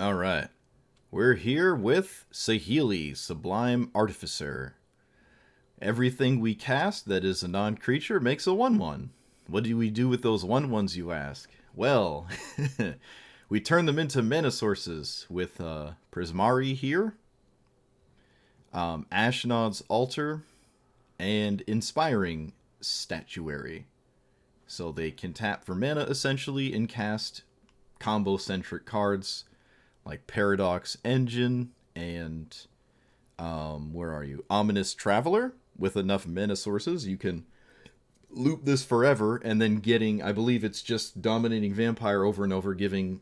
All right. We're here with Saheeli, Sublime Artificer. Everything we cast that is a non-creature makes a 1/1. What do we do with those 1/1s, you ask? Well, we turn them into mana sources with Prismari here, Ashnod's Altar, and Inspiring Statuary. So they can tap for mana essentially and cast combo-centric cards like Paradox Engine and where are you? Ominous Traveler. With enough mana sources, you can loop this forever, and then getting, I believe it's just Dominating Vampire over and over, giving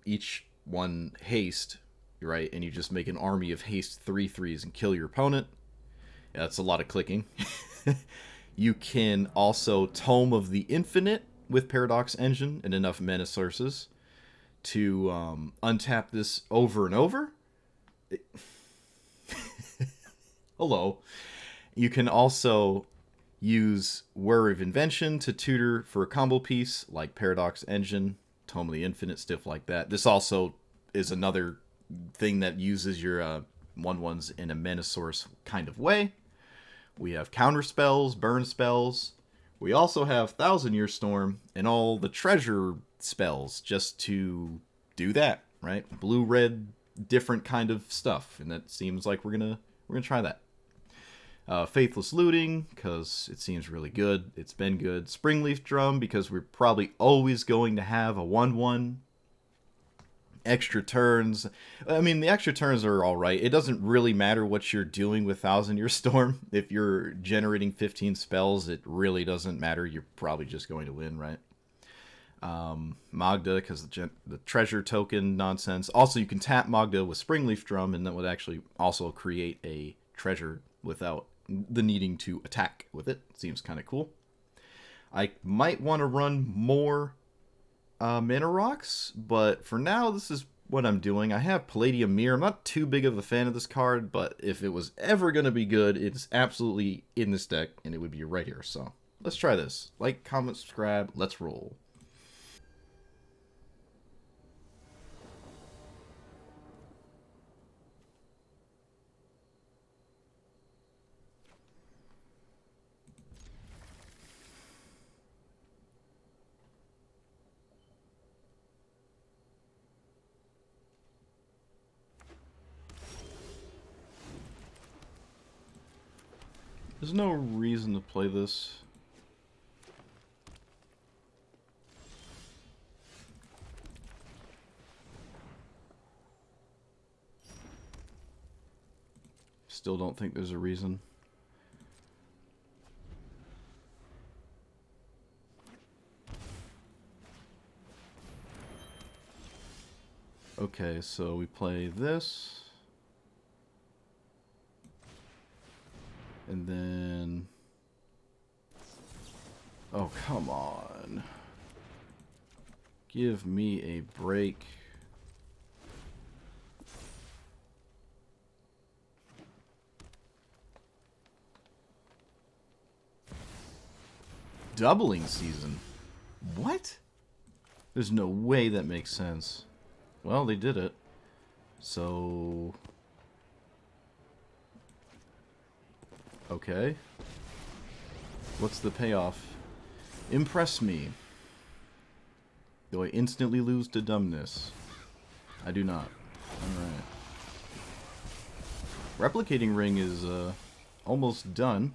each one haste, right? And you just make an army of haste 3/3s and kill your opponent. Yeah, that's a lot of clicking. You can also Tome of the Infinite with Paradox Engine and enough mana sources to untap this over and over. Hello. You can also use Whir of Invention to tutor for a combo piece like Paradox Engine, Tome of the Infinite, stuff like that. This also is another thing that uses your 1/1s in a mana source kind of way. We have counter spells, burn spells. We also have Thousand Year Storm and all the treasure spells just to do that, right? Blue, red, different kind of stuff, and that seems like we're gonna try that. Faithless Looting, because it seems really good. It's been good. Springleaf Drum, because we're probably always going to have a 1/1. Extra turns. I mean, the extra turns are alright. It doesn't really matter what you're doing with Thousand Year Storm. If you're generating 15 spells, it really doesn't matter. You're probably just going to win, right? Magda, because the treasure token nonsense. Also, you can tap Magda with Springleaf Drum, and that would actually also create a treasure without the needing to attack with it. Seems kind of cool. I might want to run more mana rocks, but for now, this is what I'm doing. I have Palladium Mirror. I'm not too big of a fan of this card, but if it was ever going to be good, it's absolutely in this deck, and it would be right here. So let's try this. Like, comment, subscribe. Let's roll. There's no reason to play this. Still don't think there's a reason. Okay, so we play this. And then... Oh, come on. Give me a break. Doubling season. What? There's no way that makes sense. Well, they did it. So... Okay. What's the payoff? Impress me. Do I instantly lose to dumbness? I do not. Alright. Replicating Ring is almost done.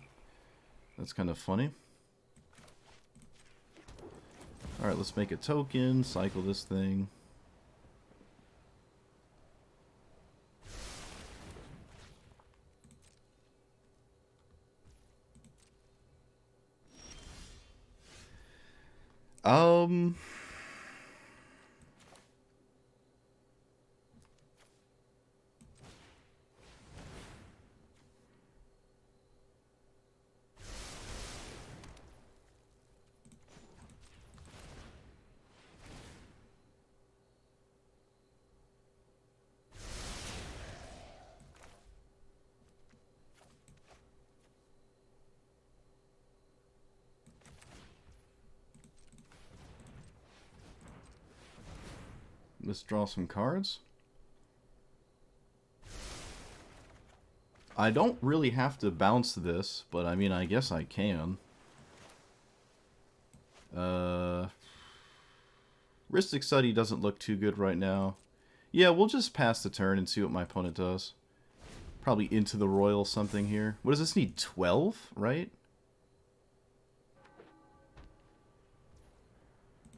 That's kind of funny. Alright, let's make a token, cycle this thing. Um... let's draw some cards. I don't really have to bounce this, but I mean, I guess I can. Ristic Study doesn't look too good right now. Yeah, we'll just pass the turn and see what my opponent does. Probably into the Royal something here. What does this need? 12, right?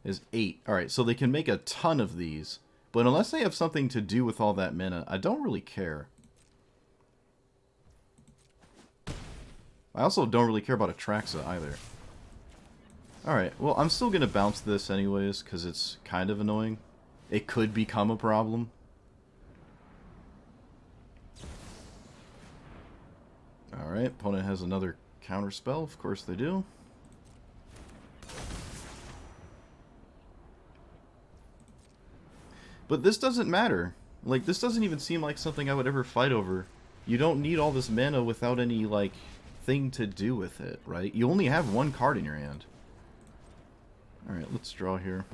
Is 8. Alright, so they can make a ton of these. But unless they have something to do with all that mana, I don't really care. I also don't really care about Atraxa either. Alright, well, I'm still going to bounce this anyways, because it's kind of annoying. It could become a problem. Alright, opponent has another counter spell. Of course they do. But this doesn't matter. Like, this doesn't even seem like something I would ever fight over. You don't need all this mana without any, like, thing to do with it, right? You only have one card in your hand. Alright, let's draw here.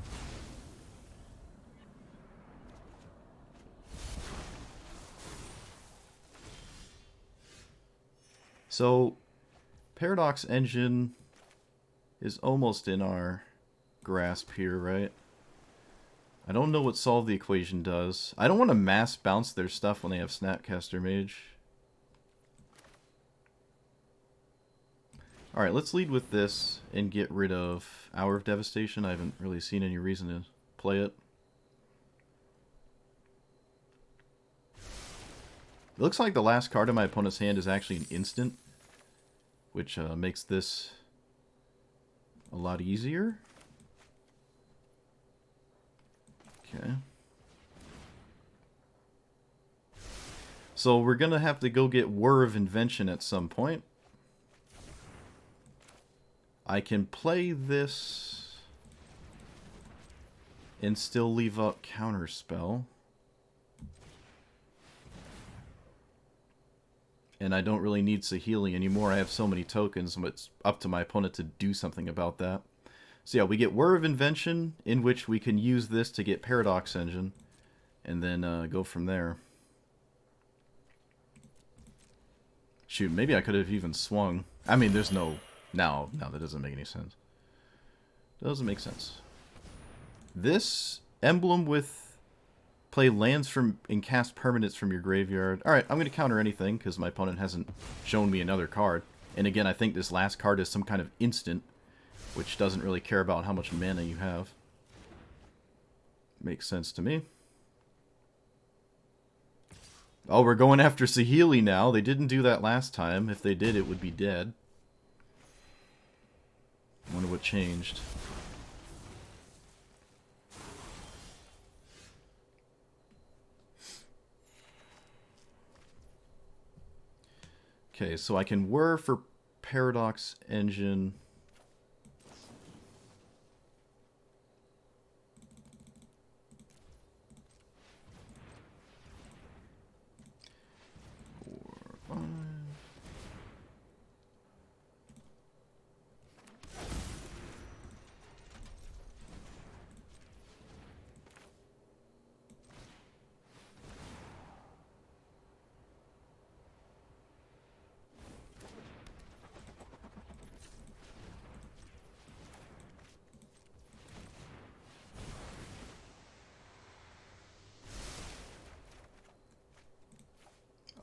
So, Paradox Engine is almost in our grasp here, right? I don't know what Solve the Equation does. I don't want to mass bounce their stuff when they have Snapcaster Mage. Alright, let's lead with this and get rid of Hour of Devastation. I haven't really seen any reason to play it. It looks like the last card in my opponent's hand is actually an instant, which makes this a lot easier. Okay. So we're going to have to go get Whir of Invention at some point. I can play this and still leave up Counterspell. And I don't really need Saheeli anymore. I have so many tokens, but it's up to my opponent to do something about that. So yeah, we get Whir of Invention, in which we can use this to get Paradox Engine, and then go from there. Shoot, maybe I could have even swung. I mean, there's no... No, that doesn't make any sense. Doesn't make sense. This emblem with play lands from and cast permanents from your graveyard. Alright, I'm going to counter anything, because my opponent hasn't shown me another card. And again, I think this last card is some kind of instant, which doesn't really care about how much mana you have. Makes sense to me. Oh, we're going after Saheeli now. They didn't do that last time. If they did, it would be dead. I wonder what changed. Okay, so I can whir for Paradox Engine.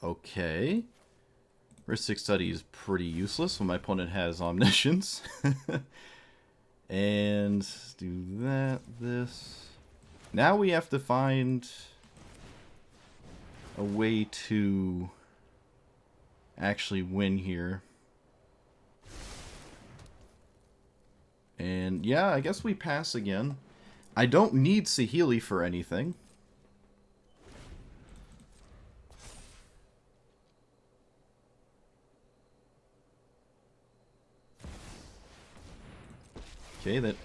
Okay. Ristic Study is pretty useless when my opponent has Omniscience. And do that, this. Now we have to find a way to actually win here. And yeah, I guess we pass again. I don't need Saheeli for anything. Okay, that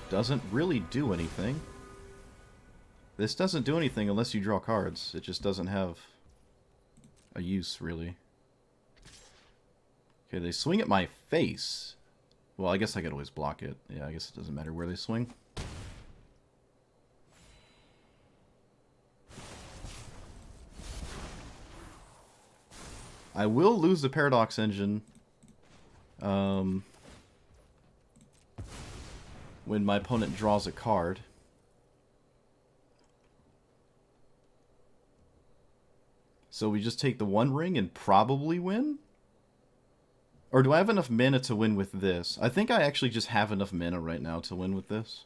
doesn't really do anything. This doesn't do anything unless you draw cards. It just doesn't have a use, really. Okay, they swing at my face. Well, I guess I could always block it. Yeah, I guess it doesn't matter where they swing. I will lose the Paradox Engine when my opponent draws a card. So we just take the one ring and probably win? Or do I have enough mana to win with this? I think I actually just have enough mana right now to win with this.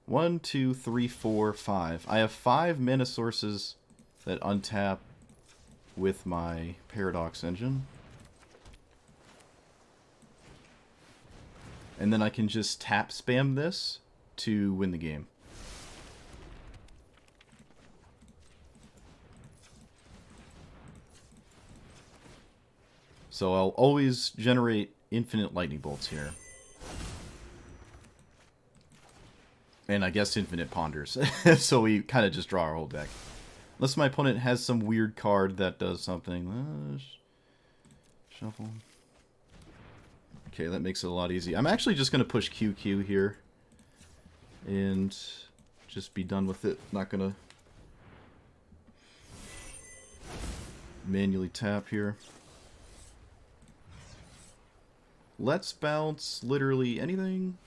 1, 2, 3, 4, 5. I have 5 mana sources that untap with my Paradox Engine. And then I can just tap spam this to win the game. So I'll always generate infinite lightning bolts here. And I guess infinite ponders. So we kind of just draw our whole deck. Unless my opponent has some weird card that does something. Shuffle. Okay, that makes it a lot easier. I'm actually just going to push QQ here. And just be done with it. Not going to manually tap here. Let's bounce literally anything.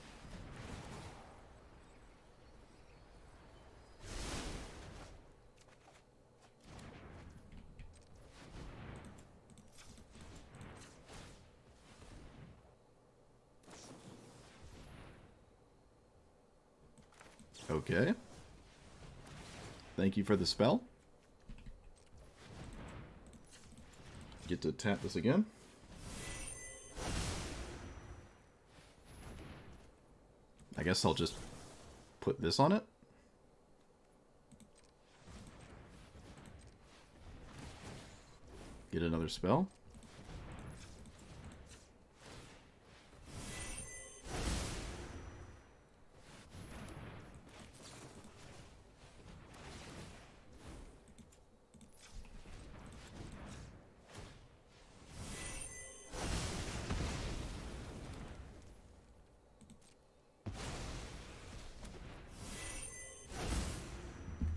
Okay. Thank you for the spell. Get to tap this again. I guess I'll just put this on it. Get another spell.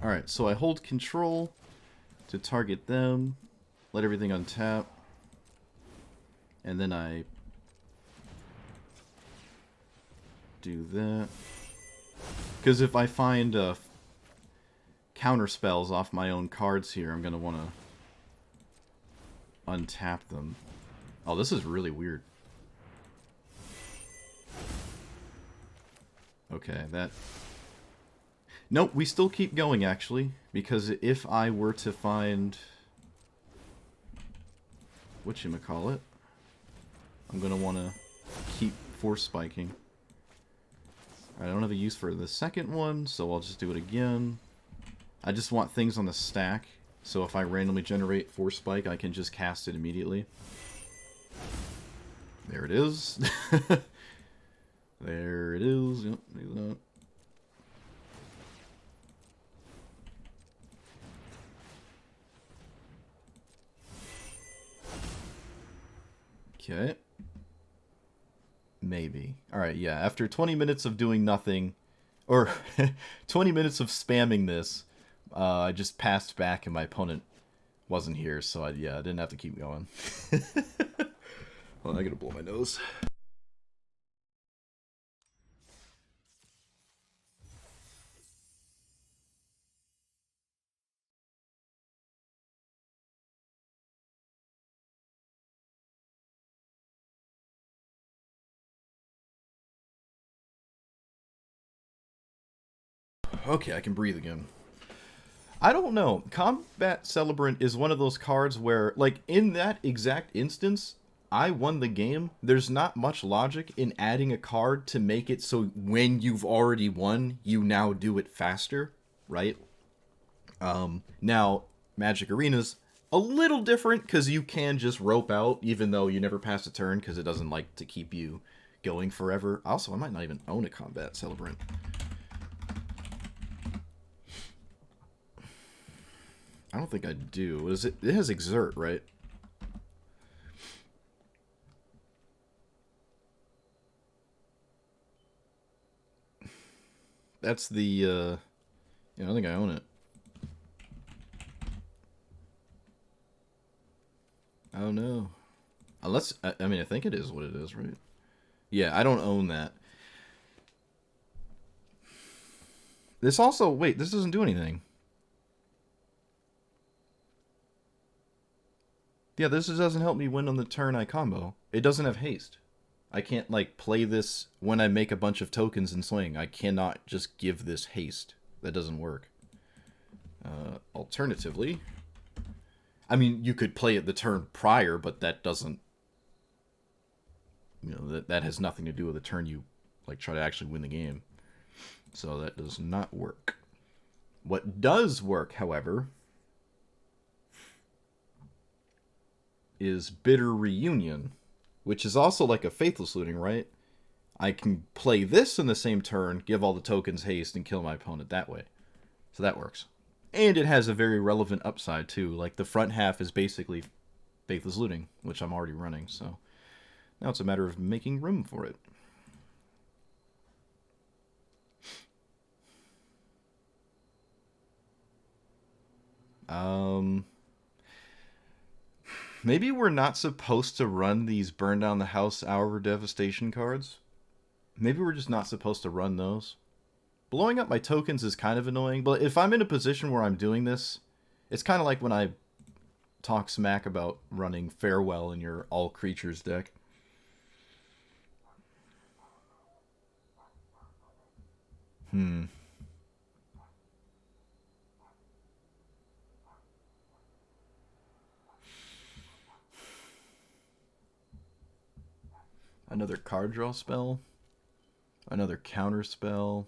Alright, so I hold control to target them, let everything untap, and then I do that. Because if I find counter spells off my own cards here, I'm going to want to untap them. Oh, this is really weird. Okay, that... Nope, we still keep going, actually, because if I were to find... whatchamacallit, I'm going to want to keep force spiking. I don't have a use for the second one, so I'll just do it again. I just want things on the stack, so if I randomly generate force spike, I can just cast it immediately. There it is. There it is. Yep, do that. Okay. Maybe. Alright, yeah. After 20 minutes of doing nothing, or 20 minutes of spamming this, I just passed back and my opponent wasn't here, so I didn't have to keep going. Well, I gotta blow my nose. Okay, I can breathe again. I don't know. Combat Celebrant is one of those cards where, like, in that exact instance, I won the game. There's not much logic in adding a card to make it so when you've already won, you now do it faster, right? Now, Magic Arena's a little different because you can just rope out even though you never pass a turn because it doesn't like to keep you going forever. Also, I might not even own a Combat Celebrant. I don't think I do. Is it? It has Exert, right? That's the, yeah, I don't think I own it. Oh no. Unless, I mean, I think it is what it is, right? Yeah, I don't own that. This also, wait, this doesn't do anything. Yeah, this doesn't help me win on the turn I combo. It doesn't have haste. I can't, like, play this when I make a bunch of tokens and swing. I cannot just give this haste. That doesn't work. Alternatively, I mean, you could play it the turn prior, but that doesn't, you know, that has nothing to do with the turn you, like, try to actually win the game. So that does not work. What does work, however, is Bitter Reunion, which is also like a Faithless Looting, right? I can play this in the same turn, give all the tokens haste, and kill my opponent that way. So that works. And it has a very relevant upside, too. Like, the front half is basically Faithless Looting, which I'm already running, so now it's a matter of making room for it. Maybe we're not supposed to run these Burn Down the House Hour of Devastation cards. Maybe we're just not supposed to run those. Blowing up my tokens is kind of annoying, but if I'm in a position where I'm doing this, it's kind of like when I talk smack about running Farewell in your all creatures deck. Another card draw spell. Another counter spell.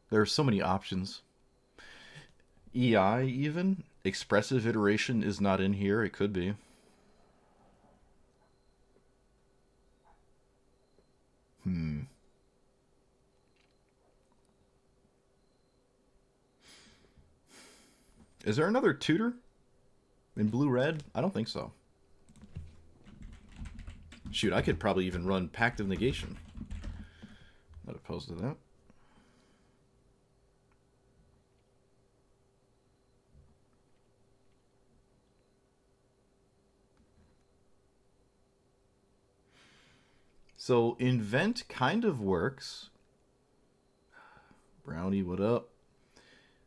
There are so many options. EI even? Expressive Iteration is not in here. It could be. Is there another tutor in blue-red? I don't think so. Shoot, I could probably even run Pact of Negation. Not opposed to that. So Invent kind of works. Brownie, what up?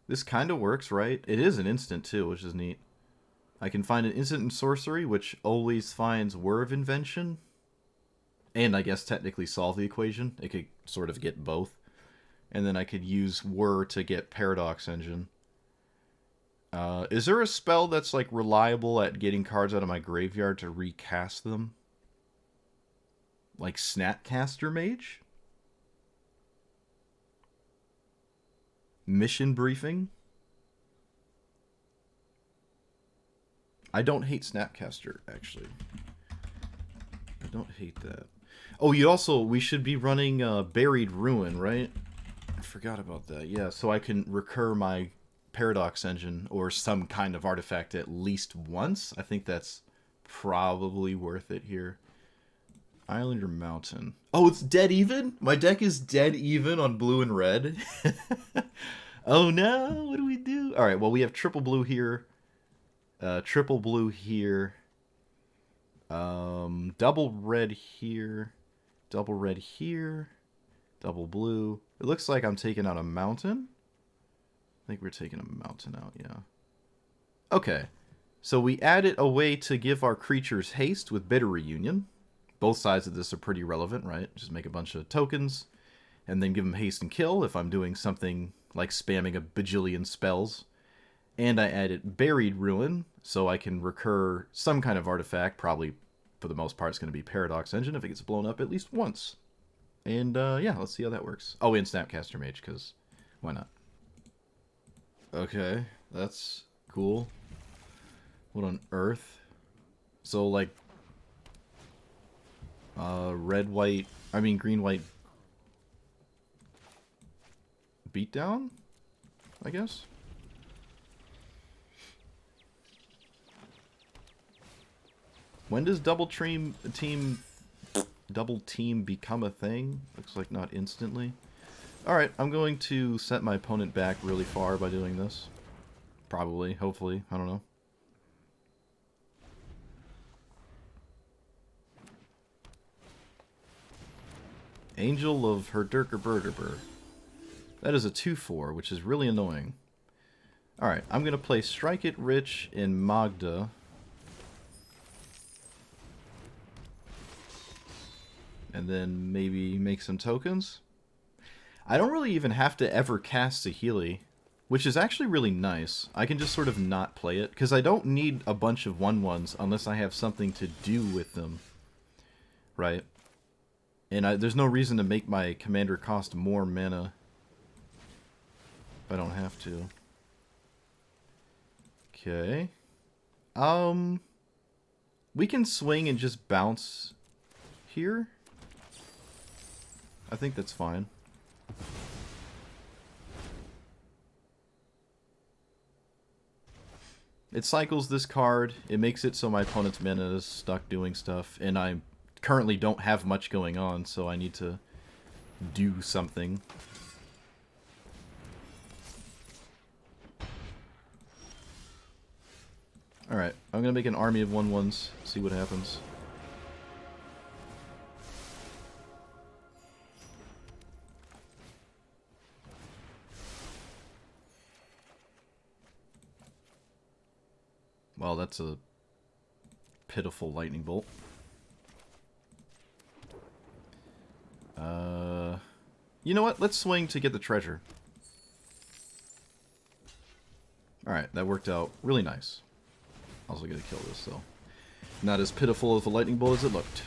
This kind of works, right? It is an instant too, which is neat. I can find an instant in sorcery, which always finds Whir of Invention. And I guess technically solve the equation. It could sort of get both. And then I could use Whir to get Paradox Engine. Is there a spell that's like reliable at getting cards out of my graveyard to recast them? Like Snapcaster Mage? Mission Briefing? I don't hate Snapcaster, actually. I don't hate that. Oh, we should be running Buried Ruin, right? I forgot about that. Yeah, so I can recur my Paradox Engine or some kind of artifact at least once. I think that's probably worth it here. Island or Mountain? Oh, it's dead even? My deck is dead even on blue and red. Oh no, what do we do? Alright, well we have triple blue here. Triple blue here. Double red here. Double red here. Double blue. It looks like I'm taking out a mountain. I think we're taking a mountain out, yeah. Okay. So we added a way to give our creatures haste with Bitter Reunion. Both sides of this are pretty relevant, right? Just make a bunch of tokens and then give them haste and kill if I'm doing something like spamming a bajillion spells. And I added Buried Ruin, so I can recur some kind of artifact. Probably, for the most part, it's going to be Paradox Engine if it gets blown up at least once. And, yeah, let's see how that works. Oh, and Snapcaster Mage, because why not? Okay, that's cool. What on earth? So, like, green, white beatdown, I guess? When does double team become a thing? Looks like not instantly. Alright, I'm going to set my opponent back really far by doing this. Probably, hopefully, I don't know. Angel of Herdurker. That is a 2/4, which is really annoying. Alright, I'm going to play Strike It Rich in Magda. And then maybe make some tokens. I don't really even have to ever cast Saheeli, which is actually really nice. I can just sort of not play it, because I don't need a bunch of 1/1s unless I have something to do with them. Right? And there's no reason to make my commander cost more mana if I don't have to. Okay. We can swing and just bounce here. I think that's fine. It cycles this card. It makes it so my opponent's mana is stuck doing stuff, and I currently don't have much going on, so I need to do something. Alright, I'm gonna make an army of 1/1s, see what happens. Well, that's a pitiful lightning bolt. You know what? Let's swing to get the treasure. Alright, that worked out really nice. Also gonna kill this, though. Not as pitiful of a lightning bolt as it looked.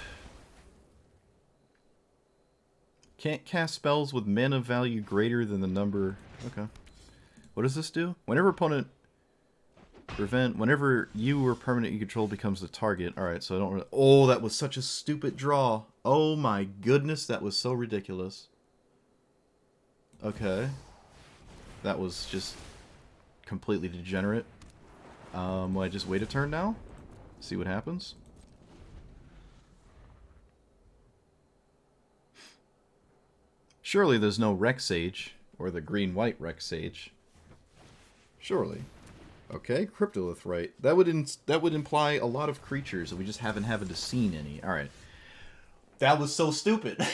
Can't cast spells with mana value greater than the number... Okay. What does this do? Whenever opponent... Whenever you or permanent you control becomes the target. Alright, so I don't really... Oh, that was such a stupid draw. Oh my goodness, that was so ridiculous. Okay. That was just completely degenerate. Will I just wait a turn now? See what happens? Surely there's no Rex Sage, or the green-white Rex Sage. Surely. Okay, Cryptolith, right. That would imply a lot of creatures, and we just haven't seen any. Alright. That was so stupid.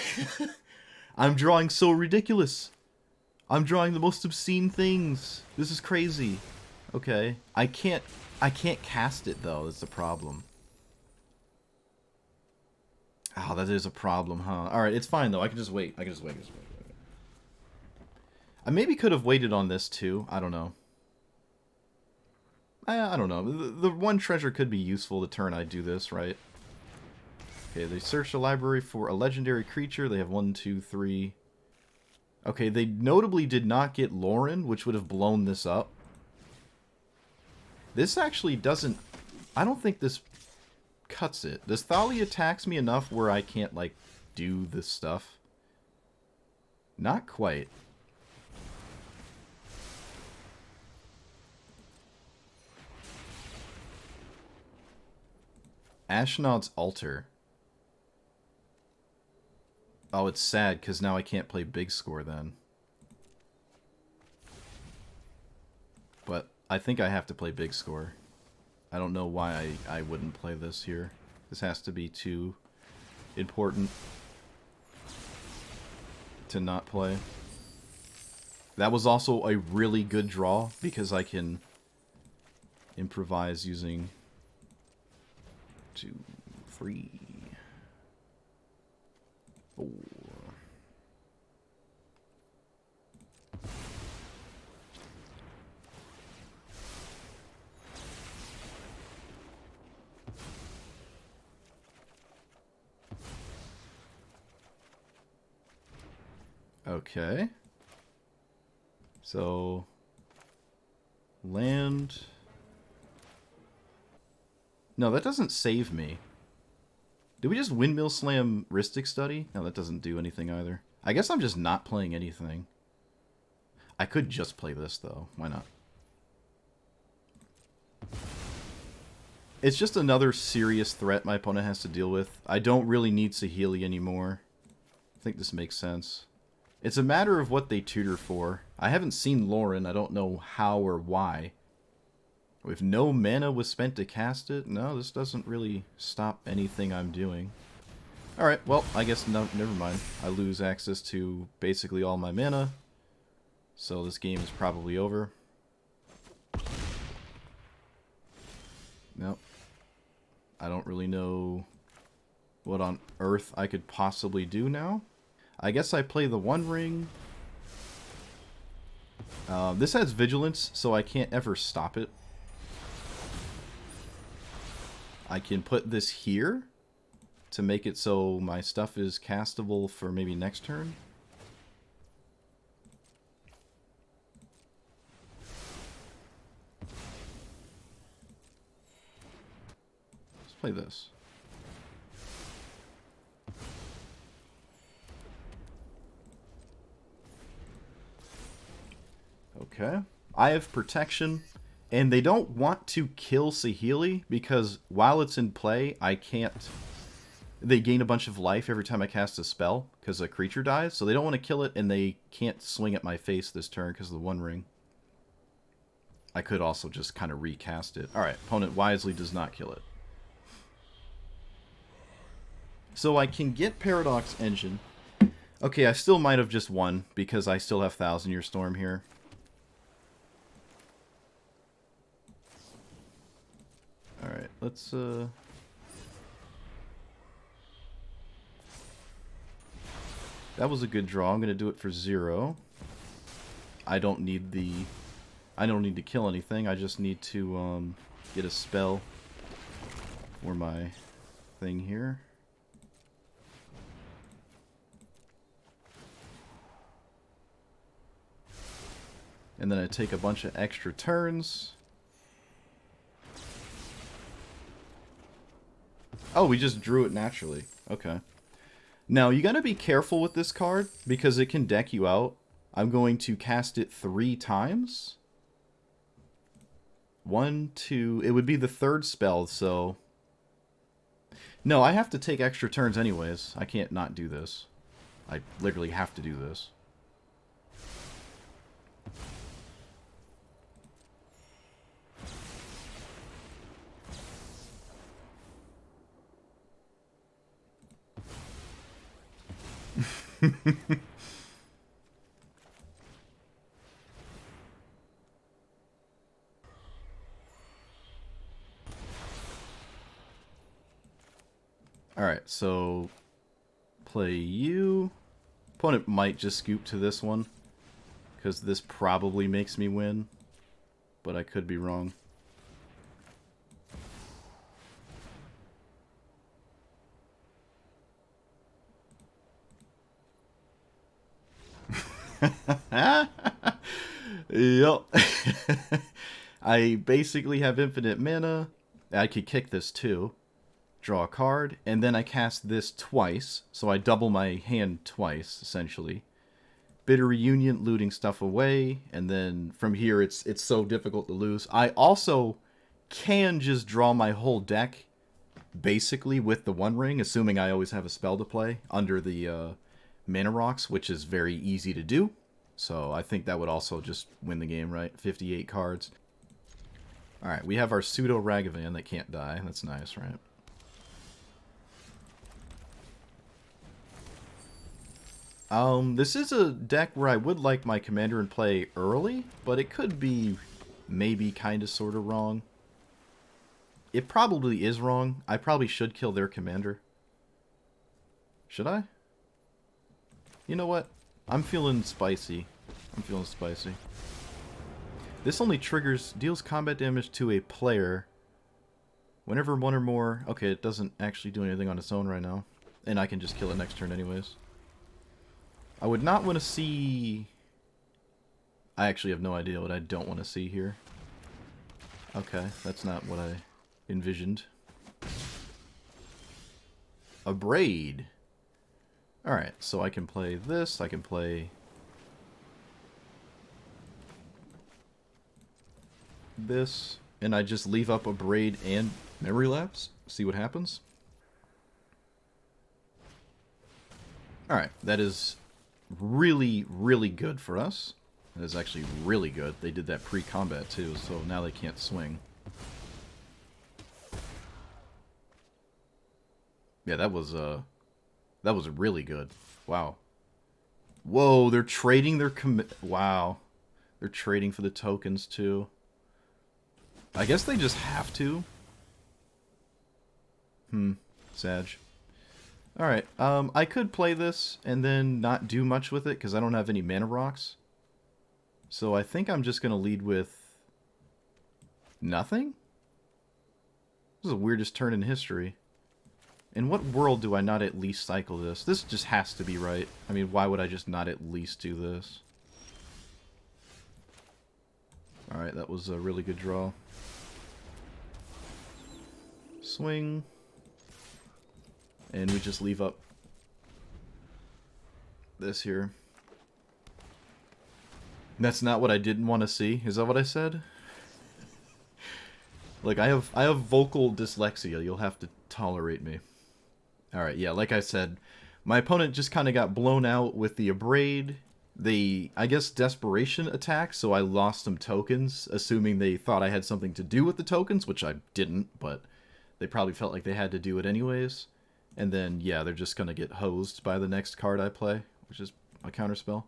I'm drawing so ridiculous. I'm drawing the most obscene things. This is crazy. Okay. I can't cast it, though. That's the problem. Oh, that is a problem, huh? Alright, it's fine, though. I can just wait. I maybe could have waited on this, too. I don't know. I don't know. The one treasure could be useful the turn I do this, right? Okay, they search the library for a legendary creature. They have 1, 2, 3... Okay, they notably did not get Lauren, which would have blown this up. This actually doesn't... I don't think this cuts it. Does Thali attacks me enough where I can't, like, do this stuff? Not quite. Ashnod's Altar. Oh, it's sad, because now I can't play Big Score then. But I think I have to play Big Score. I don't know why I wouldn't play this here. This has to be too important to not play. That was also a really good draw, because I can improvise using 2, 3... 4. Okay. So land. No, that doesn't save me. Did we just Windmill Slam Rhystic Study? No, that doesn't do anything either. I guess I'm just not playing anything. I could just play this, though. Why not? It's just another serious threat my opponent has to deal with. I don't really need Saheeli anymore. I think this makes sense. It's a matter of what they tutor for. I haven't seen Lauren. I don't know how or why. If no mana was spent to cast it, no, this doesn't really stop anything I'm doing. Alright, well, I guess no, never mind. I lose access to basically all my mana. So this game is probably over. Nope. I don't really know what on earth I could possibly do now. I guess I play the One Ring. This has Vigilance, so I can't ever stop it. I can put this here to make it so my stuff is castable for maybe next turn. Let's play this. Okay. I have protection, and they don't want to kill Saheeli because while it's in play, I can't... They gain a bunch of life every time I cast a spell because a creature dies, so they don't want to kill it, and they can't swing at my face this turn because of the One Ring. I could also just kind of recast it. Alright, opponent wisely does not kill it. So I can get Paradox Engine. Okay, I still might have just won because I still have Thousand Year Storm here. Alright, let's that was a good draw. I'm gonna do it for 0. I don't need to kill anything. I just need to get a spell for my thing here. And then I take a bunch of extra turns. Oh, we just drew it naturally. Okay. Now, you gotta be careful with this card, because it can deck you out. I'm going to cast it 3 times. 1, 2... It would be the 3rd spell, so... No, I have to take extra turns anyways. I can't not do this. I literally have to do this. Alright, so play you. Opponent might just scoop to this one, because this probably makes me win, but I could be wrong. Yup. I basically have infinite mana. I could kick this too. Draw a card, and then I cast this twice, so I double my hand twice, essentially. Bitter Reunion, looting stuff away, and then from here it's so difficult to lose. I also can just draw my whole deck, basically, with the One Ring, assuming I always have a spell to play, under the Mana Rocks, which is very easy to do. So I think that would also just win the game, right? 58 cards. Alright, we have our Pseudo Ragavan that can't die. That's nice, right? This is a deck where I would like my commander in play early, but it could be maybe kind of sort of wrong. It probably is wrong. I probably should kill their commander. Should I? You know what? I'm feeling spicy. I'm feeling spicy. This only deals combat damage to a player whenever one or more... Okay, it doesn't actually do anything on its own right now. And I can just kill it next turn anyways. I would not want to see... I actually have no idea what I don't want to see here. Okay, that's not what I envisioned. A Braid. Alright, so I can play this, I can play this, and I just leave up a Braid and Memory Lapse, see what happens. Alright, that is really, really good for us. That is actually really good. They did that pre-combat too, so now they can't swing. Yeah, that was That was really good. Wow. Whoa, they're trading their Wow. They're trading for the tokens, too. I guess they just have to. Sag. Alright, I could play this and then not do much with it because I don't have any mana rocks. So I think I'm just going to lead with nothing? This is the weirdest turn in history. In what world do I not at least cycle this? This just has to be right. I mean, why would I just not at least do this? Alright, that was a really good draw. Swing. And we just leave up this here. That's not what I didn't want to see. Is that what I said? Like, I have vocal dyslexia. You'll have to tolerate me. Alright, yeah, like I said, my opponent just kind of got blown out with the Abrade, the, I guess, Desperation attack, so I lost some tokens, assuming they thought I had something to do with the tokens, which I didn't, but they probably felt like they had to do it anyways. And then, yeah, they're just going to get hosed by the next card I play, which is a counterspell.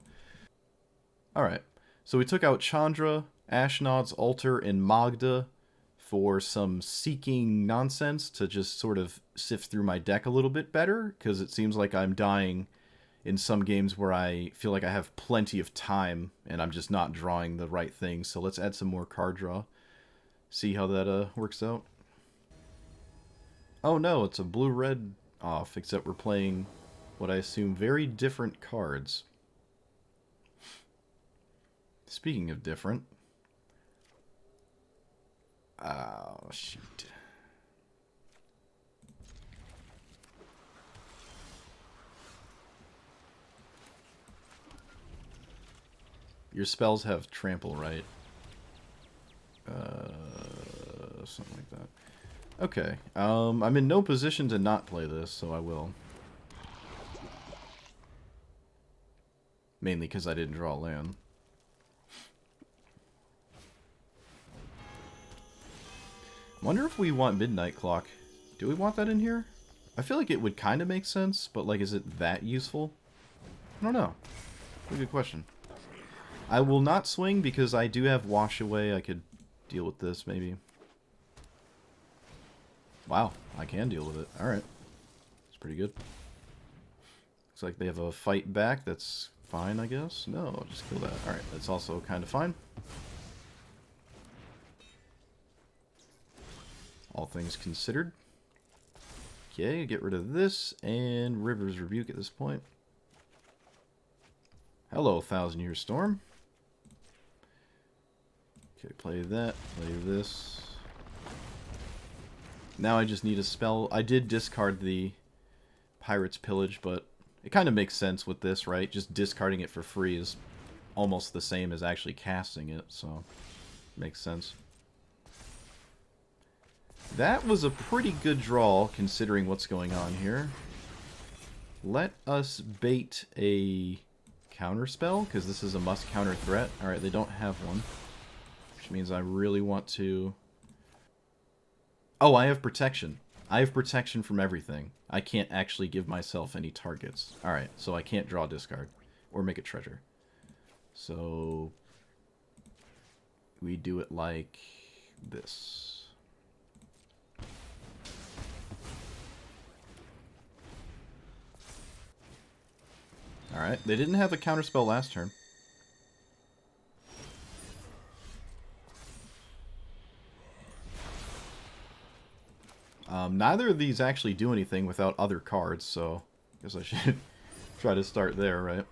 Alright, so we took out Chandra, Ashnod's Altar, and Magda for some seeking nonsense to just sort of sift through my deck a little bit better, because it seems like I'm dying in some games where I feel like I have plenty of time, and I'm just not drawing the right things. So let's add some more card draw. See how that works out. Oh no, it's a blue-red off, except we're playing what I assume very different cards. Speaking of different... Oh, shoot. Your spells have trample, right? Something like that. Okay. I'm in no position to not play this, so I will. Mainly because I didn't draw land. Wonder if we want Midnight Clock. Do we want that in here? I feel like it would kind of make sense, but like, is it that useful? I don't know. That's a good question. I will not swing because I do have Wash Away. I could deal with this, maybe. Wow, I can deal with it. Alright. It's pretty good. Looks like they have a fight back. That's fine, I guess. No, I'll just kill that. Alright, that's also kind of fine. All things considered. Okay, get rid of this, and River's Rebuke at this point. Hello, Thousand Year Storm. Okay, play that, play this. Now I just need a spell. I did discard the Pirate's Pillage, but it kind of makes sense with this, right? Just discarding it for free is almost the same as actually casting it, so makes sense. That was a pretty good draw, considering what's going on here. Let us bait a counterspell, because this is a must-counter threat. Alright, they don't have one. Which means I really want to... Oh, I have protection. I have protection from everything. I can't actually give myself any targets. Alright, so I can't draw discard. Or make a treasure. So... we do it like this. Alright, they didn't have a counterspell last turn. Neither of these actually do anything without other cards, so I guess I should try to start there, right?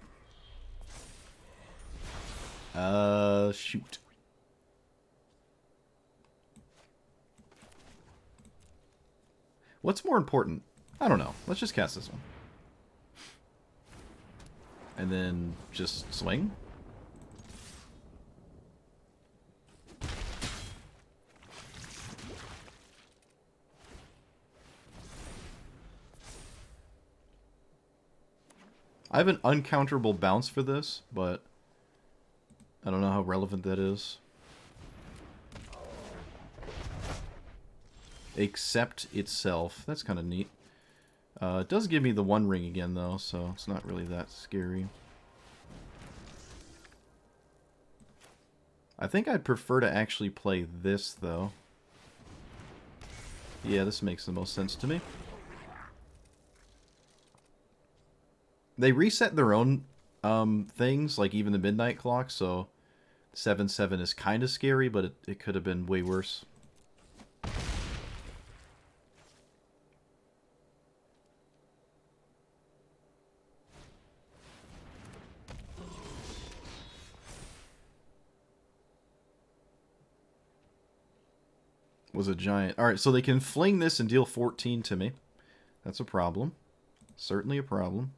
Shoot. What's more important? I don't know. Let's just cast this one. And then just swing. I have an uncounterable bounce for this, but I don't know how relevant that is. Accept itself. That's kind of neat. It does give me the One Ring again, though, so it's not really that scary. I think I'd prefer to actually play this, though. Yeah, this makes the most sense to me. They reset their own things, like even the Midnight Clock, so 7/7 is kind of scary, but it could have been way worse. Was a giant. Alright, so they can fling this and deal 14 to me. That's a problem. Certainly a problem.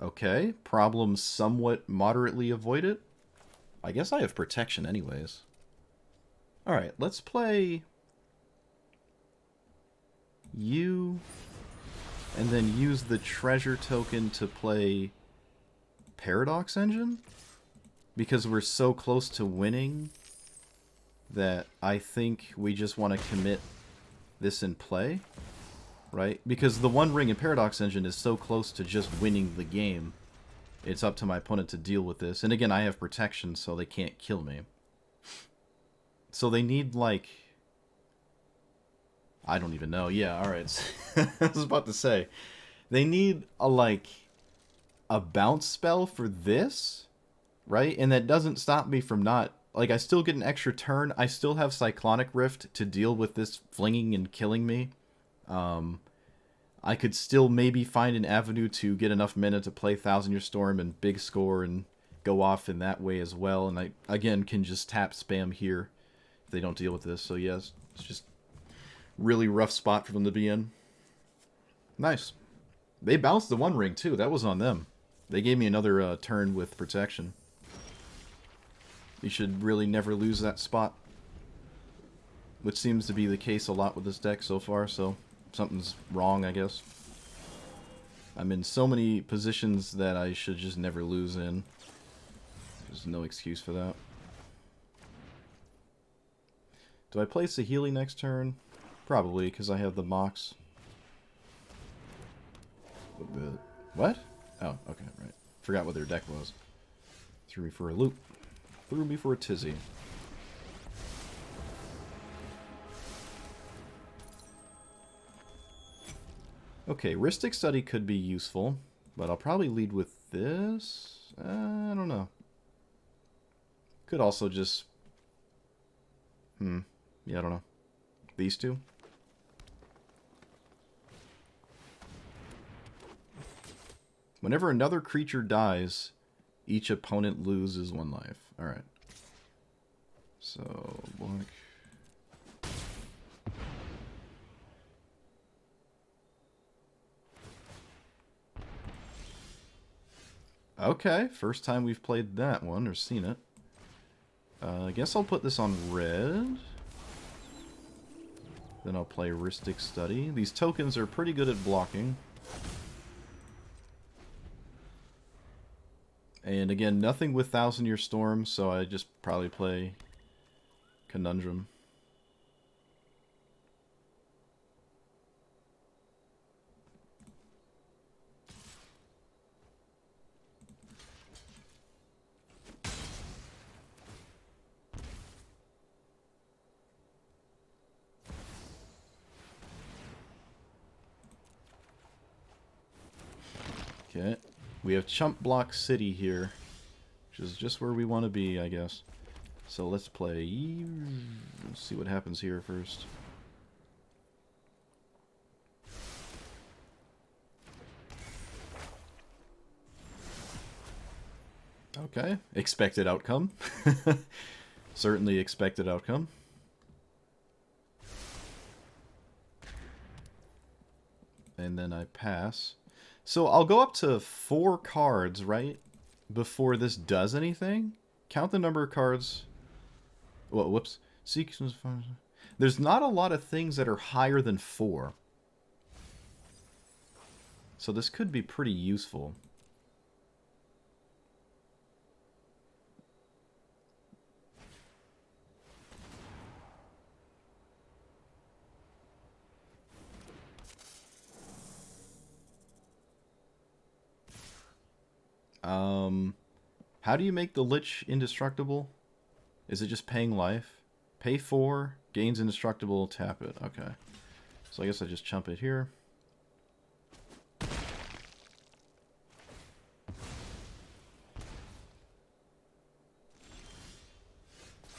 Okay, problem somewhat moderately avoided. I guess I have protection anyways. Alright, let's play you, and then use the treasure token to play Paradox Engine? Because we're so close to winning that I think we just want to commit this in play, right? Because the One Ring and Paradox Engine is so close to just winning the game. It's up to my opponent to deal with this. And again, I have protection, so they can't kill me. So they need, like... I don't even know. Yeah, alright. I was about to say. They need, a bounce spell for this, right? And that doesn't stop me from not... Like, I still get an extra turn. I still have Cyclonic Rift to deal with this flinging and killing me. I could still maybe find an avenue to get enough mana to play Thousand Year Storm and big score and go off in that way as well. And I, again, can just tap spam here if they don't deal with this. So, yes, it's just really rough spot for them to be in. Nice. They bounced the One Ring, too. That was on them. They gave me another turn with protection. You should really never lose that spot. Which seems to be the case a lot with this deck so far, so something's wrong, I guess. I'm in so many positions that I should just never lose in. There's no excuse for that. Do I play Saheeli next turn? Probably, because I have the Mox. What? Oh, okay, right. Forgot what their deck was. Threw me for a loop. Threw me for a tizzy. Okay, Rhystic Study could be useful, but I'll probably lead with this. I don't know. Could also just... Yeah, I don't know. These two? Whenever another creature dies, each opponent loses 1 life. Alright. So, black... Okay, first time we've played that one, or seen it. I guess I'll put this on red. Then I'll play Rhystic Study. These tokens are pretty good at blocking. And again, nothing with Thousand Year Storm, so I just probably play Conundrum. Okay. We have Chump Block City here, which is just where we want to be, I guess. So let's play... Let's see what happens here first. Okay. Expected outcome. Certainly expected outcome. And then I pass. So I'll go up to 4 cards, right? Before this does anything. Count the number of cards. Well, whoops. Sequence. There's not a lot of things that are higher than 4. So this could be pretty useful. How do you make the Lich indestructible? Is it just paying life? Pay 4, gains indestructible, tap it. Okay. So I guess I just chump it here.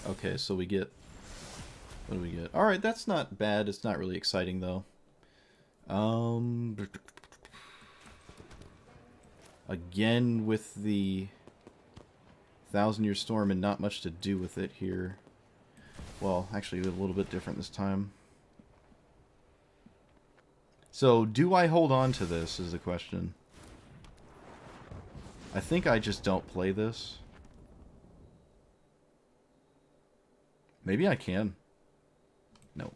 Okay, so we get... What do we get? Alright, that's not bad. It's not really exciting, though. Again with the 1,000-Year Storm and not much to do with it here. Well, actually a little bit different this time. So, do I hold on to this is the question. I think I just don't play this. Maybe I can. No.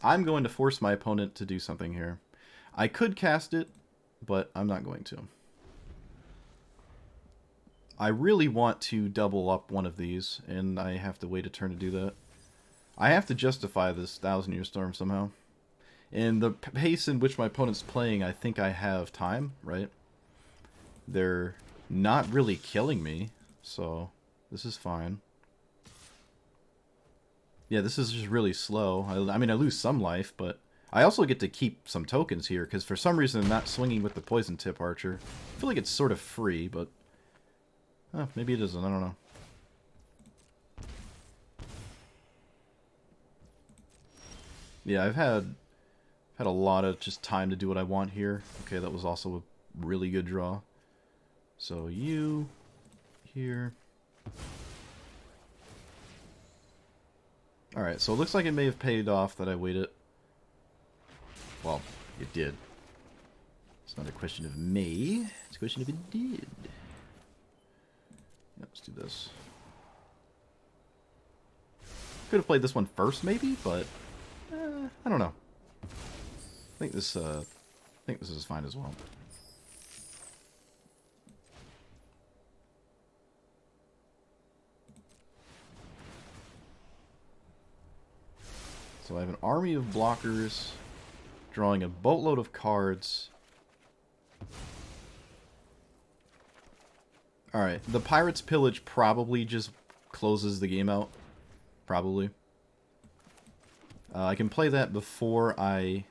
I'm going to force my opponent to do something here. I could cast it, but I'm not going to. I really want to double up one of these, and I have to wait a turn to do that. I have to justify this 1,000-Year Storm somehow. In the pace in which my opponent's playing, I think I have time, right? They're not really killing me, so this is fine. Yeah, this is just really slow. I mean, I lose some life, but I also get to keep some tokens here, because for some reason I'm not swinging with the Poison Tip Archer. I feel like it's sort of free, but... maybe it isn't, I don't know. Yeah, I've had a lot of just time to do what I want here. Okay, that was also a really good draw. So you... here... Alright, so it looks like it may have paid off that I waited. Well, it did. It's not a question of may, it's a question of it did. Yeah, let's do this. Could have played this one first, maybe, but I don't know. I think this is fine as well. So I have an army of blockers, drawing a boatload of cards. Alright, the Pirate's Pillage probably just closes the game out. Probably. I can play that before I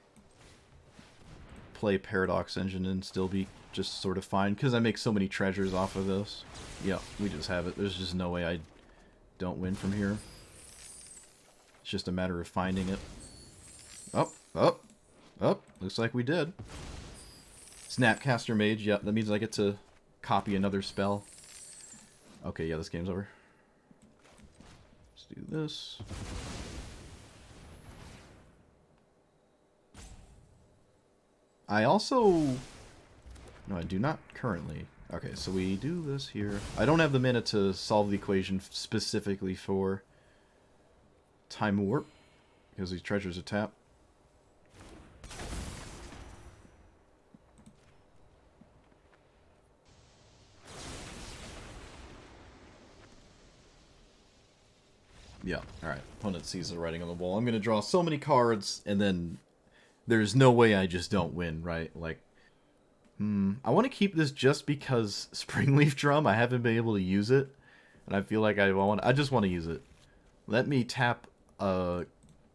play Paradox Engine and still be just sort of fine, because I make so many treasures off of this. Yeah, we just have it. There's just no way I don't win from here. It's just a matter of finding it. Oh, oh, oh, looks like we did. Snapcaster Mage, yeah, that means I get to copy another spell. Okay, yeah, this game's over. Let's do this. I also... No, I do not currently. Okay, so we do this here. I don't have the mana to solve the equation specifically for Time Warp, because these treasures are tapped. Yeah, alright. Opponent sees the writing on the wall. I'm going to draw so many cards, and then there's no way I just don't win, right? Like, I want to keep this just because Springleaf Drum, I haven't been able to use it, and I feel like I just want to use it. Let me tap a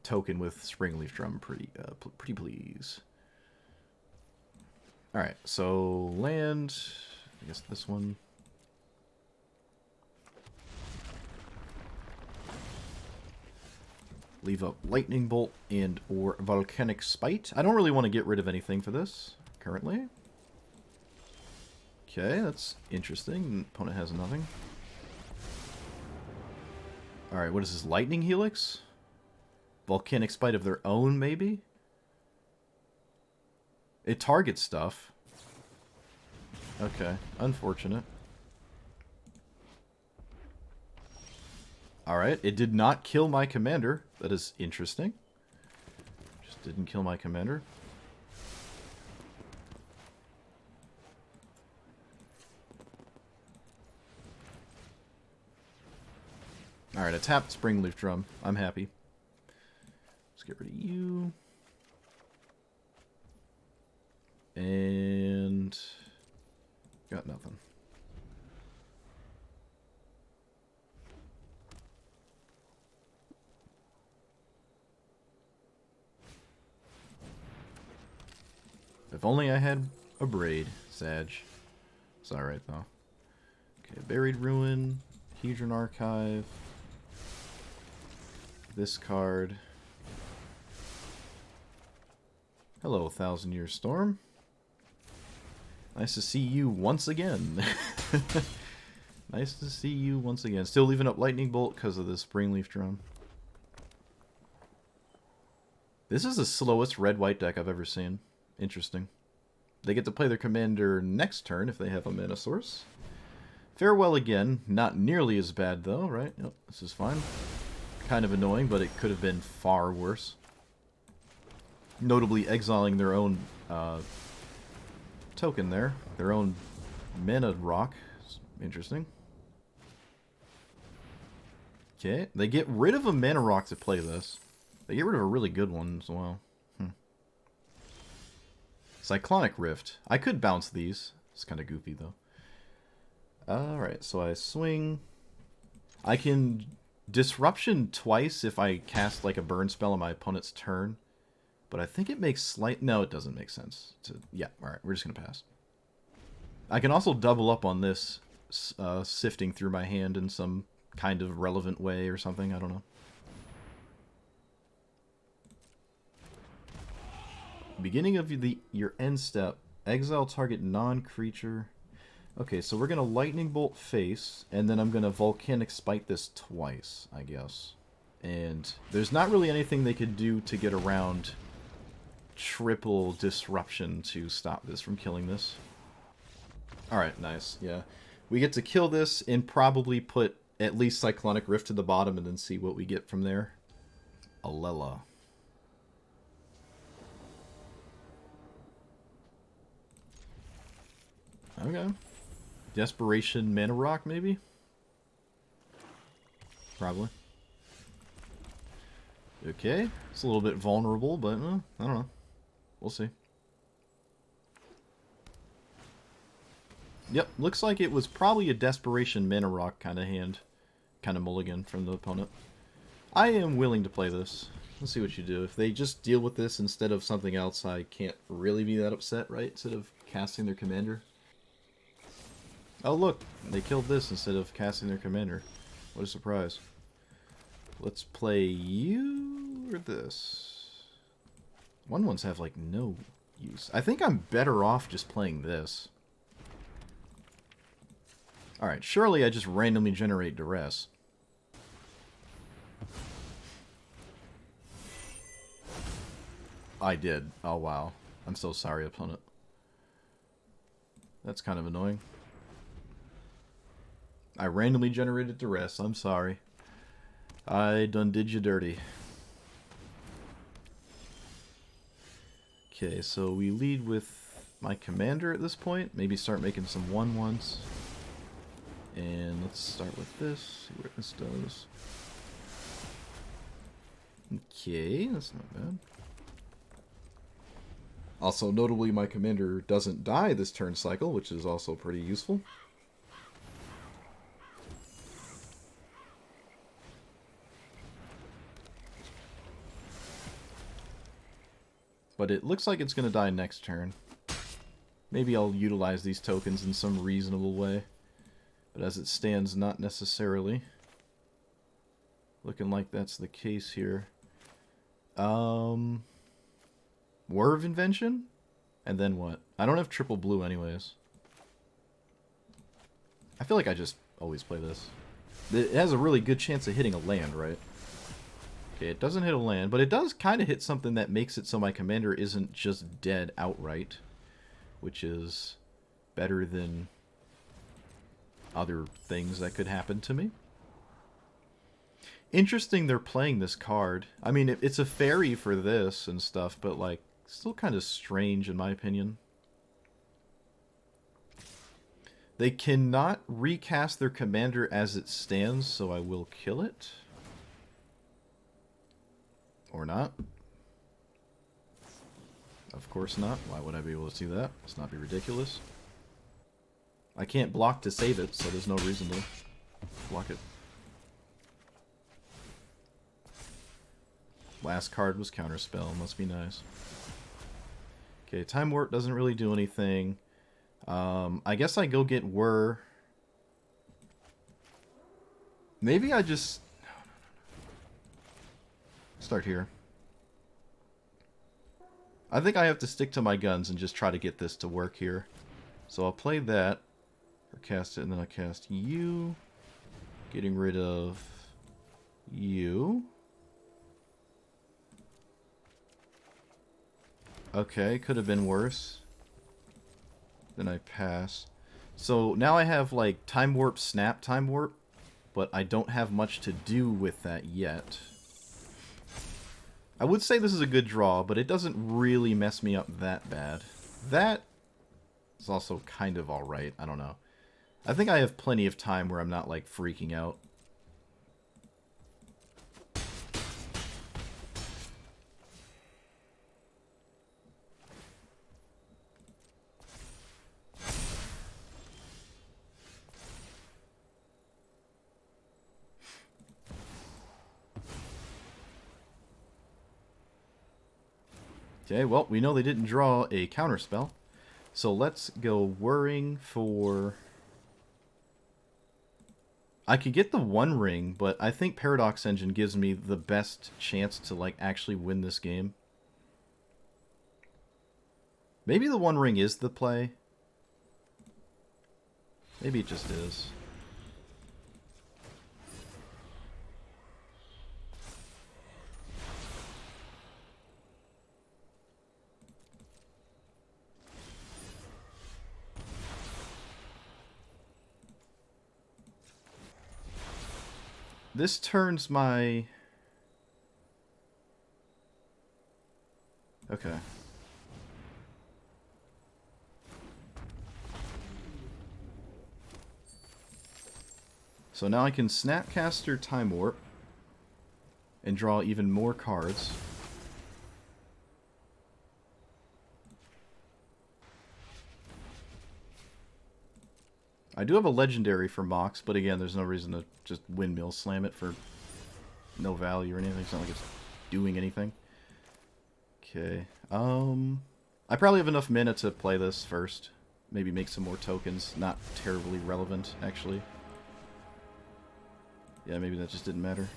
token with Springleaf Drum, pretty please. Alright, so land, I guess this one. Leave up Lightning Bolt and or Volcanic Spite. I don't really want to get rid of anything for this, currently. Okay, that's interesting. Opponent has nothing. Alright, what is this? Lightning Helix? Volcanic Spite of their own, maybe? It targets stuff. Okay, unfortunate. Alright, it did not kill my commander. That is interesting. Just didn't kill my commander. Alright, I tapped Springleaf Drum. I'm happy. Let's get rid of you. And Got nothing. If only I had a braid, Sag. It's alright, though. Okay, Buried Ruin, Hedron Archive, this card. Hello, Thousand Year Storm. Nice to see you once again. Nice to see you once again. Still leaving up Lightning Bolt because of the Springleaf Drum. This is the slowest red-white deck I've ever seen. Interesting. They get to play their commander next turn if they have a mana source. Farewell again. Not nearly as bad, though, right? Yep, this is fine. Kind of annoying, but it could have been far worse. Notably exiling their own token there. Their own mana rock. It's interesting. Okay, they get rid of a mana rock to play this. They get rid of a really good one as well. Cyclonic Rift. I could bounce these. It's kind of goofy, though. Alright, so I swing. I can Disruption twice if I cast like a burn spell on my opponent's turn. But I think it makes slight... No, it doesn't make sense. Yeah, alright, we're just going to pass. I can also double up on this, sifting through my hand in some kind of relevant way or something. I don't know. Beginning of your end step, exile target non-creature. Okay, so we're going to Lightning Bolt face, and then I'm going to Volcanic Spite this twice, I guess. And there's not really anything they could do to get around triple disruption to stop this from killing this. Alright, nice, yeah. We get to kill this and probably put at least Cyclonic Rift to the bottom and then see what we get from there. Alela. Okay. Desperation Mana Rock, maybe? Probably. Okay. It's a little bit vulnerable, but I don't know. We'll see. Yep, looks like it was probably a Desperation Mana Rock kind of hand. Kind of mulligan from the opponent. I am willing to play this. Let's see what you do. If they just deal with this instead of something else, I can't really be that upset, right? Instead of casting their commander. Oh look, they killed this instead of casting their commander. What a surprise. Let's play you or this. Ones have like no use. I think I'm better off just playing this. Alright, surely I just randomly generate Duress. I did. Oh wow. I'm so sorry, opponent. That's kind of annoying. I randomly generated Duress. I'm sorry. I done did you dirty. Okay, so we lead with my commander at this point. Maybe start making some 1/1s. And let's start with this. See what this does. Okay, that's not bad. Also, notably, my commander doesn't die this turn cycle, which is also pretty useful. But it looks like it's going to die next turn. Maybe I'll utilize these tokens in some reasonable way. But as it stands, not necessarily. Looking like that's the case here. War of Invention? And then what? I don't have triple blue anyways. I feel like I just always play this. It has a really good chance of hitting a land, right? Okay, it doesn't hit a land, but it does kind of hit something that makes it so my commander isn't just dead outright. Which is better than other things that could happen to me. Interesting they're playing this card. I mean, it's a fairy for this and stuff, but like, still kind of strange in my opinion. They cannot recast their commander as it stands, so I will kill it. Or not. Of course not. Why would I be able to see that? Let's not be ridiculous. I can't block to save it, so there's no reason to block it. Last card was Counterspell. Must be nice. Okay, Time Warp doesn't really do anything. I guess I go get Whir. Maybe I just... start here. I think I have to stick to my guns and just try to get this to work here. So I'll play that. Or cast it, and then I'll cast you. Getting rid of you. Okay, could have been worse. Then I pass. So now I have like Time Warp, Snap, Time Warp, but I don't have much to do with that yet. I would say this is a good draw, but it doesn't really mess me up that bad. That is also kind of alright. I don't know. I think I have plenty of time where I'm not like freaking out. Okay, well, we know they didn't draw a counterspell. So let's go Whirring for... I could get the One Ring, but I think Paradox Engine gives me the best chance to like actually win this game. Maybe the One Ring is the play. Maybe it just is. This turns my... Okay. So now I can Snapcaster Time Warp and draw even more cards. I do have a legendary for Mox, but again, there's no reason to just windmill slam it for no value or anything. It's not like it's doing anything. Okay. I probably have enough mana to play this first. Maybe make some more tokens. Not terribly relevant, actually. Yeah, maybe that just didn't matter.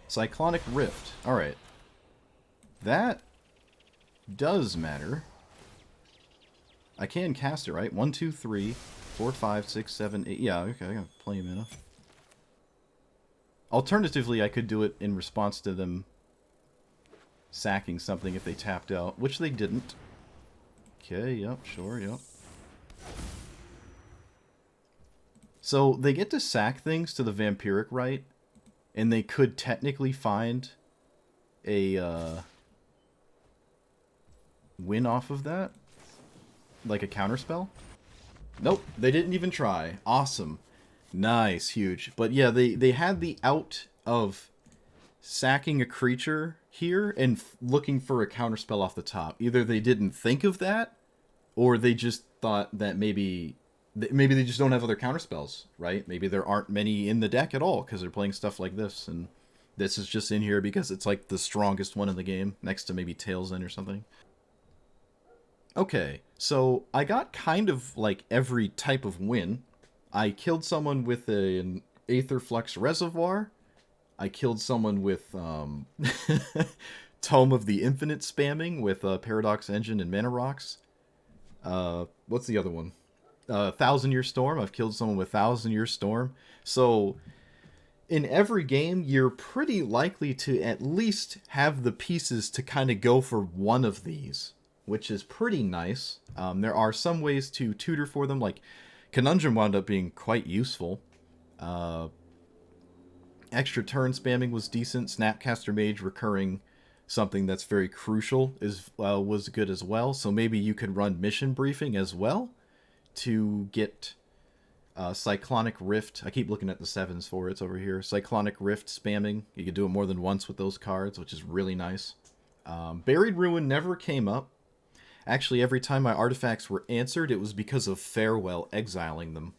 Cyclonic Rift. Alright. That does matter. I can cast it, right? 1, 2, 3, 4, 5, 6, 7, 8. Yeah, okay, I got plenty of mana. Alternatively, I could do it in response to them sacking something if they tapped out, which they didn't. Okay, yep, sure, yep. So they get to sack things to the Vampiric Rite, and they could technically find a win off of that. Like a counterspell? Nope, they didn't even try. Awesome. Nice, huge. But yeah, they had the out of sacking a creature here and looking for a counterspell off the top. Either they didn't think of that, or they just thought that maybe they just don't have other counterspells, right? Maybe there aren't many in the deck at all because they're playing stuff like this, and this is just in here because it's like the strongest one in the game, next to maybe Tails End or something. Okay, so I got kind of like every type of win. I killed someone with an Aetherflux Reservoir. I killed someone with Tome of the Infinite spamming with Paradox Engine and Mana Rocks. What's the other one? Thousand Year Storm. I've killed someone with Thousand Year Storm. So in every game, you're pretty likely to at least have the pieces to kind of go for one of these, which is pretty nice. There are some ways to tutor for them, like Conundrum wound up being quite useful. Extra turn spamming was decent. Snapcaster Mage recurring something that's very crucial was good as well. So maybe you could run Mission Briefing as well to get Cyclonic Rift. I keep looking at the 7s for it. It's over here. Cyclonic Rift spamming. You could do it more than once with those cards, which is really nice. Buried Ruin never came up. Actually, every time my artifacts were answered, it was because of Farewell exiling them.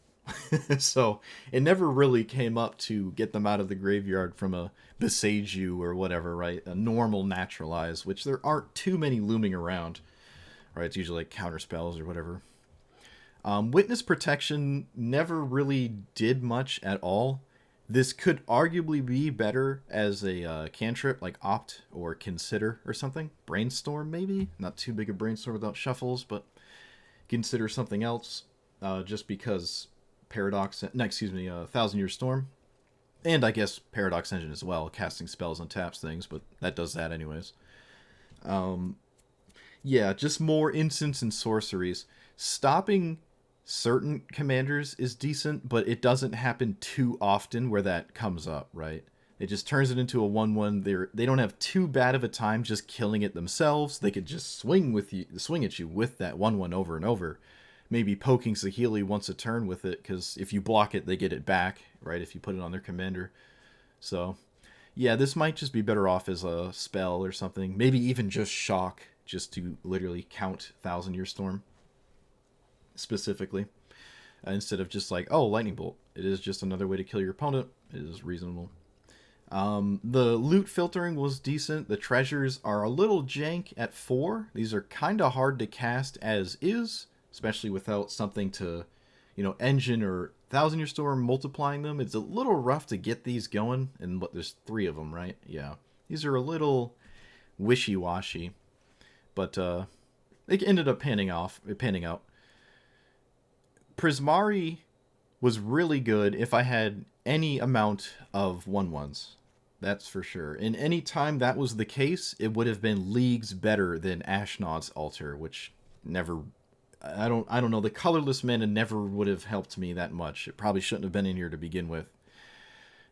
So it never really came up to get them out of the graveyard from a Besage You or whatever, right? A normal Naturalize, which there aren't too many looming around, right? It's usually like counter spells or whatever. Witness Protection never really did much at all. This could arguably be better as a cantrip, like Opt or Consider or something. Brainstorm, maybe? Not too big a brainstorm without shuffles, but consider something else, just because Paradox, no, excuse me, Thousand Year Storm, and I guess Paradox Engine as well, casting spells and taps things, but that does that anyways. Yeah, just more instants and sorceries. Stopping certain commanders is decent, but it doesn't happen too often where that comes up, right? It just turns it into a 1/1. They don't have too bad of a time just killing it themselves. They could just swing at you with that 1/1 over and over. Maybe poking Saheeli once a turn with it, because if you block it, they get it back, right? If you put it on their commander. So, yeah, this might just be better off as a spell or something. Maybe even just shock, just to literally count Thousand Year Storm specifically, instead of just like, oh, Lightning Bolt. It is just another way to kill your opponent. It is reasonable. The loot filtering was decent. The treasures are a little jank at 4. These are kind of hard to cast as is, especially without something to, engine or Thousand Year Storm multiplying them. It's a little rough to get these going, and there's 3 of them, right? Yeah, these are a little wishy-washy, but it ended up panning out. Prismari was really good if I had any amount of 1/1s. That's for sure. And any time that was the case, it would have been leagues better than Ashnod's Altar, which never, I don't know, the colorless mana never would have helped me that much. It probably shouldn't have been in here to begin with.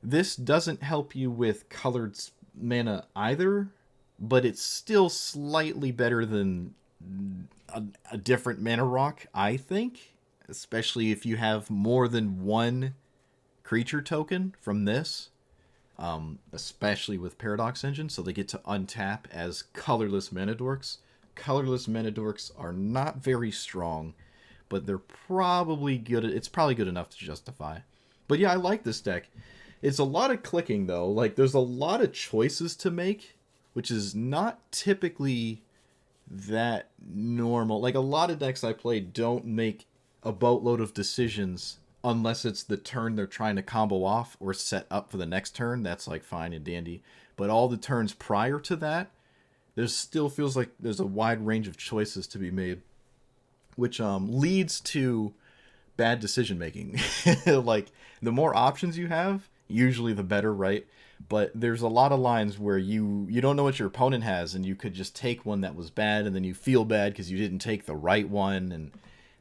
This doesn't help you with colored mana either, but it's still slightly better than a different mana rock, I think. Especially if you have more than one creature token from this. Especially with Paradox Engine, so they get to untap as colorless mana dorks. Colorless mana dorks are not very strong, but they're probably good. It's probably good enough to justify. But yeah, I like this deck. It's a lot of clicking though. Like there's a lot of choices to make, which is not typically that normal. Like a lot of decks I play don't make a boatload of decisions unless it's the turn they're trying to combo off or set up for the next turn. That's like fine and dandy. But all the turns prior to that, there still feels like there's a wide range of choices to be made, which leads to bad decision making. Like the more options you have, usually the better, right? But there's a lot of lines where you don't know what your opponent has, and you could just take one that was bad, and then you feel bad because you didn't take the right one, and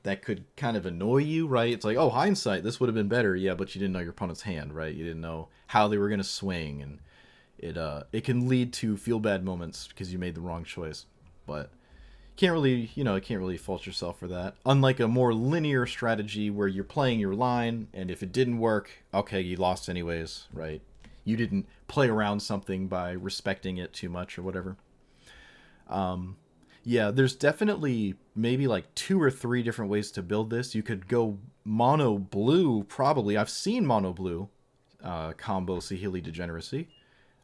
that could kind of annoy you, right? It's like, oh, hindsight, this would have been better. Yeah, but you didn't know your opponent's hand, right? You didn't know how they were going to swing, and it can lead to feel bad moments because you made the wrong choice. But can't really fault yourself for that. Unlike a more linear strategy where you're playing your line, and if it didn't work, okay, you lost anyways, right? You didn't play around something by respecting it too much or whatever. Yeah, there's definitely maybe like 2 or 3 different ways to build this. You could go mono blue, probably. I've seen mono blue combo Saheeli Degeneracy.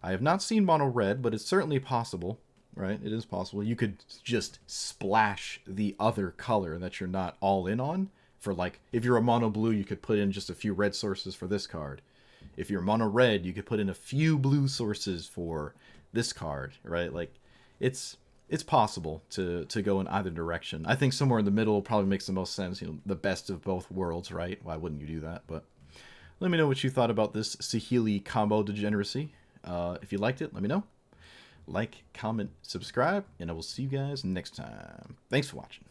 I have not seen mono red, but it's certainly possible, right? It is possible. You could just splash the other color that you're not all in on. For like, if you're a mono blue, you could put in just a few red sources for this card. If you're mono red, you could put in a few blue sources for this card, right? Like, it's possible to go in either direction. I think somewhere in the middle probably makes the most sense. The best of both worlds, right? Why wouldn't you do that? But let me know what you thought about this Saheeli combo Degeneracy. If you liked it, let me know. Like, comment, subscribe, and I will see you guys next time. Thanks for watching.